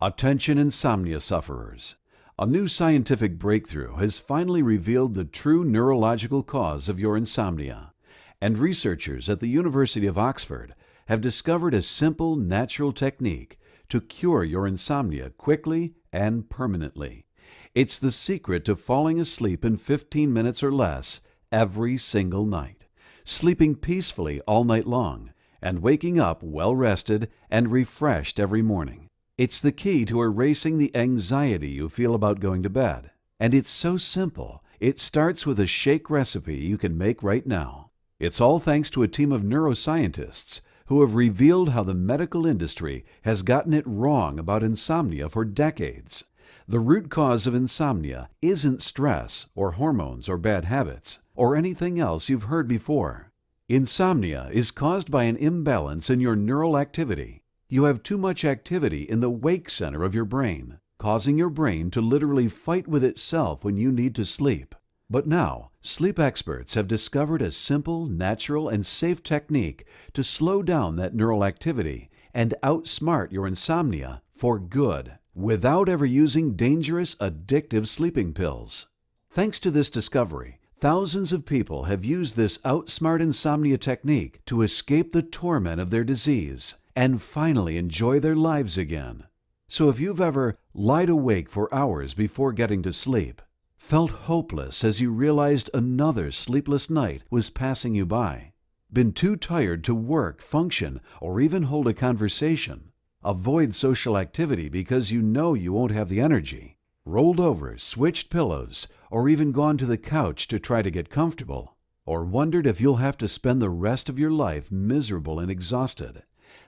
Attention insomnia sufferers. A new scientific breakthrough has finally revealed the true neurological cause of your insomnia, and researchers at the University of Oxford have discovered a simple natural technique to cure your insomnia quickly and permanently. It's the secret to falling asleep in 15 minutes or less every single night, sleeping peacefully all night long, and waking up well-rested and refreshed every morning. It's the key to erasing the anxiety you feel about going to bed. And it's so simple, it starts with a shake recipe you can make right now. It's all thanks to a team of neuroscientists who have revealed how the medical industry has gotten it wrong about insomnia for decades. The root cause of insomnia isn't stress or hormones or bad habits or anything else you've heard before. Insomnia is caused by an imbalance in your neural activity. You have too much activity in the wake center of your brain, causing your brain to literally fight with itself when you need to sleep. But now, sleep experts have discovered a simple, natural, and safe technique to slow down that neural activity and outsmart your insomnia for good, without ever using dangerous, addictive sleeping pills. Thanks to this discovery, thousands of people have used this outsmart insomnia technique to escape the torment of their disease and finally enjoy their lives again. So if you've ever lied awake for hours before getting to sleep, felt hopeless as you realized another sleepless night was passing you by, been too tired to work, function, or even hold a conversation, avoid social activity because you know you won't have the energy, rolled over, switched pillows, or even gone to the couch to try to get comfortable, or wondered if you'll have to spend the rest of your life miserable and exhausted,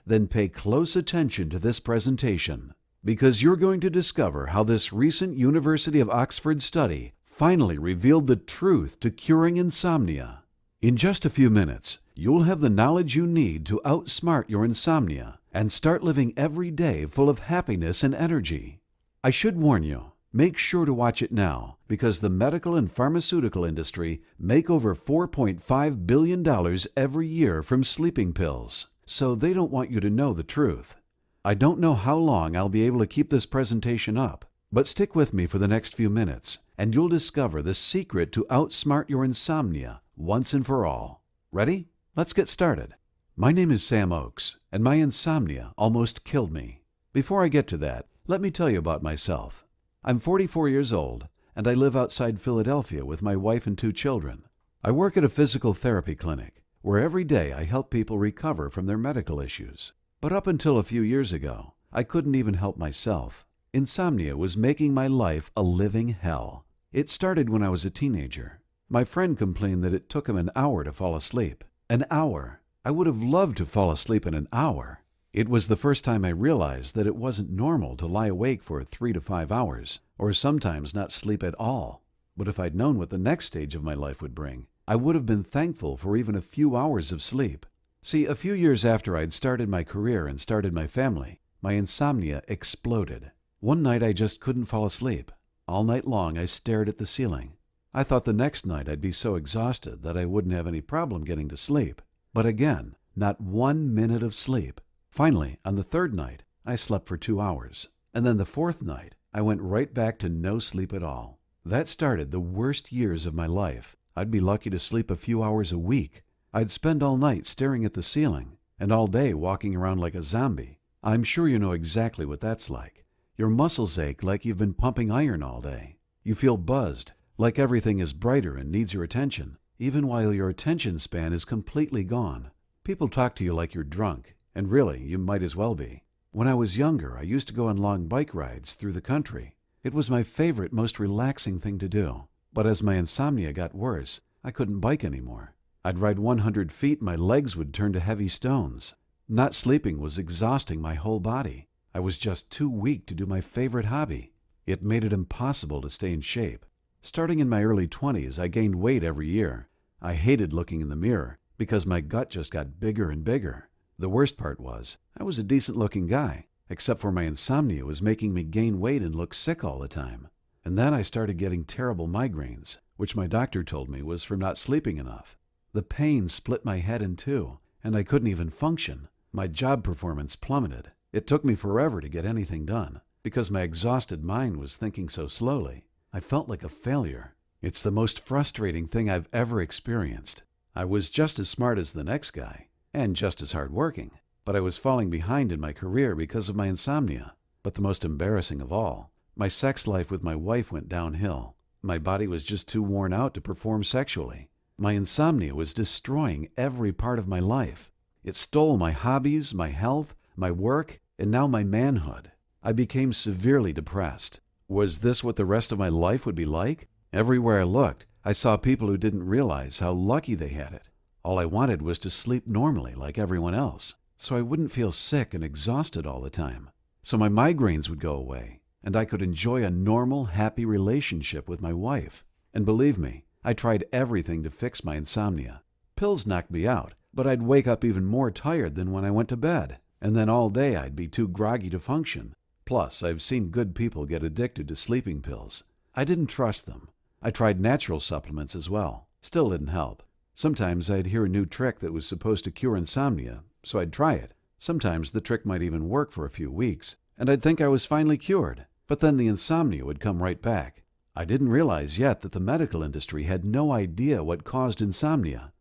then pay close attention to this presentation, because you're going to discover how this recent University of Oxford study finally revealed the truth to curing insomnia. In just a few minutes, you'll have the knowledge you need to outsmart your insomnia and start living every day full of happiness and energy. I should warn you, make sure to watch it now, because the medical and pharmaceutical industry make over $4.5 billion every year from sleeping pills, so they don't want you to know the truth. I don't know how long I'll be able to keep this presentation up, but stick with me for the next few minutes, and you'll discover the secret to outsmart your insomnia once and for all. Ready? Let's get started. My name is Sam Oakes, and my insomnia almost killed me. Before I get to that, let me tell you about myself. I'm 44 years old, and I live outside Philadelphia with my wife and 2 children. I work at a physical therapy clinic, where every day I help people recover from their medical issues. But up until a few years ago, I couldn't even help myself. Insomnia was making my life a living hell. It started when I was a teenager. My friend complained that it took him an hour to fall asleep. An hour! I would have loved to fall asleep in an hour. It was the first time I realized that it wasn't normal to lie awake for 3 to 5 hours, or sometimes not sleep at all. But if I'd known what the next stage of my life would bring, I would have been thankful for even a few hours of sleep. See, a few years after I'd started my career and started my family, my insomnia exploded. One night I just couldn't fall asleep. All night long I stared at the ceiling. I thought the next night I'd be so exhausted that I wouldn't have any problem getting to sleep. But again, not 1 minute of sleep. Finally, on the 3rd night, I slept for 2 hours. And then the 4th night, I went right back to no sleep at all. That started the worst years of my life. I'd be lucky to sleep a few hours a week. I'd spend all night staring at the ceiling, and all day walking around like a zombie. I'm sure you know exactly what that's like. Your muscles ache like you've been pumping iron all day. You feel buzzed, like everything is brighter and needs your attention, even while your attention span is completely gone. People talk to you like you're drunk, and really, you might as well be. When I was younger, I used to go on long bike rides through the country. It was my favorite, most relaxing thing to do. But as my insomnia got worse, I couldn't bike anymore. I'd ride 100 feet, my legs would turn to heavy stones. Not sleeping was exhausting my whole body. I was just too weak to do my favorite hobby. It made it impossible to stay in shape. Starting in my early 20s, I gained weight every year. I hated looking in the mirror because my gut just got bigger and bigger. The worst part was, I was a decent-looking guy, except for my insomnia was making me gain weight and look sick all the time. And then I started getting terrible migraines, which my doctor told me was from not sleeping enough. The pain split my head in two, and I couldn't even function. My job performance plummeted. It took me forever to get anything done. because my exhausted mind was thinking so slowly. I felt like a failure. It's the most frustrating thing I've ever experienced. I was just as smart as the next guy, and just as hardworking, but I was falling behind in my career because of my insomnia. But the most embarrassing of all, my sex life with my wife went downhill. My body was just too worn out to perform sexually. My insomnia was destroying every part of my life. It stole my hobbies, my health, my work, and now my manhood. I became severely depressed. Was this what the rest of my life would be like? Everywhere I looked, I saw people who didn't realize how lucky they had it. All I wanted was to sleep normally like everyone else, so I wouldn't feel sick and exhausted all the time. So my migraines would go away, and I could enjoy a normal, happy relationship with my wife. And believe me, I tried everything to fix my insomnia. Pills knocked me out, but I'd wake up even more tired than when I went to bed. And then all day I'd be too groggy to function. Plus, I've seen good people get addicted to sleeping pills. I didn't trust them. I tried natural supplements as well. Still didn't help. Sometimes I'd hear a new trick that was supposed to cure insomnia, so I'd try it. Sometimes the trick might even work for a few weeks, and I'd think I was finally cured. But then the insomnia would come right back. I didn't realize yet that the medical industry had no idea what caused insomnia,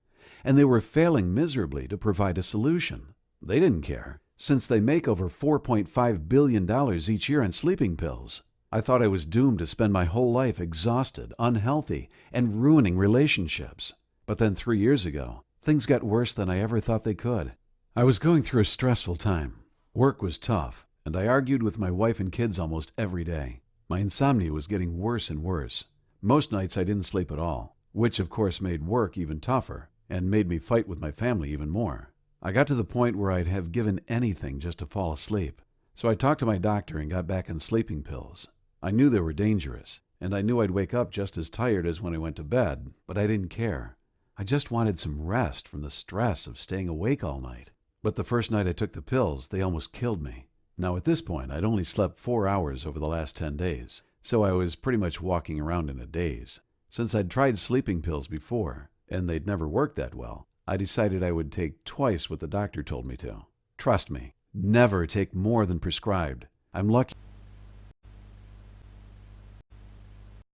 and they were failing miserably to provide a solution. They didn't care, since they make over $4.5 billion each year on sleeping pills. I thought I was doomed to spend my whole life exhausted, unhealthy, and ruining relationships. But then 3 years ago, things got worse than I ever thought they could. I was going through a stressful time. Work was tough, and I argued with my wife and kids almost every day. My insomnia was getting worse and worse. Most nights I didn't sleep at all, which of course made work even tougher and made me fight with my family even more. I got to the point where I'd have given anything just to fall asleep. So I talked to my doctor and got back on sleeping pills. I knew they were dangerous, and I knew I'd wake up just as tired as when I went to bed, but I didn't care. I just wanted some rest from the stress of staying awake all night. But the first night I took the pills, they almost killed me. Now at this point, I'd only slept 4 hours over the last 10 days, so I was pretty much walking around in a daze. Since I'd tried sleeping pills before, and they'd never worked that well, I decided I would take twice what the doctor told me to. Trust me, never take more than prescribed. I'm lucky.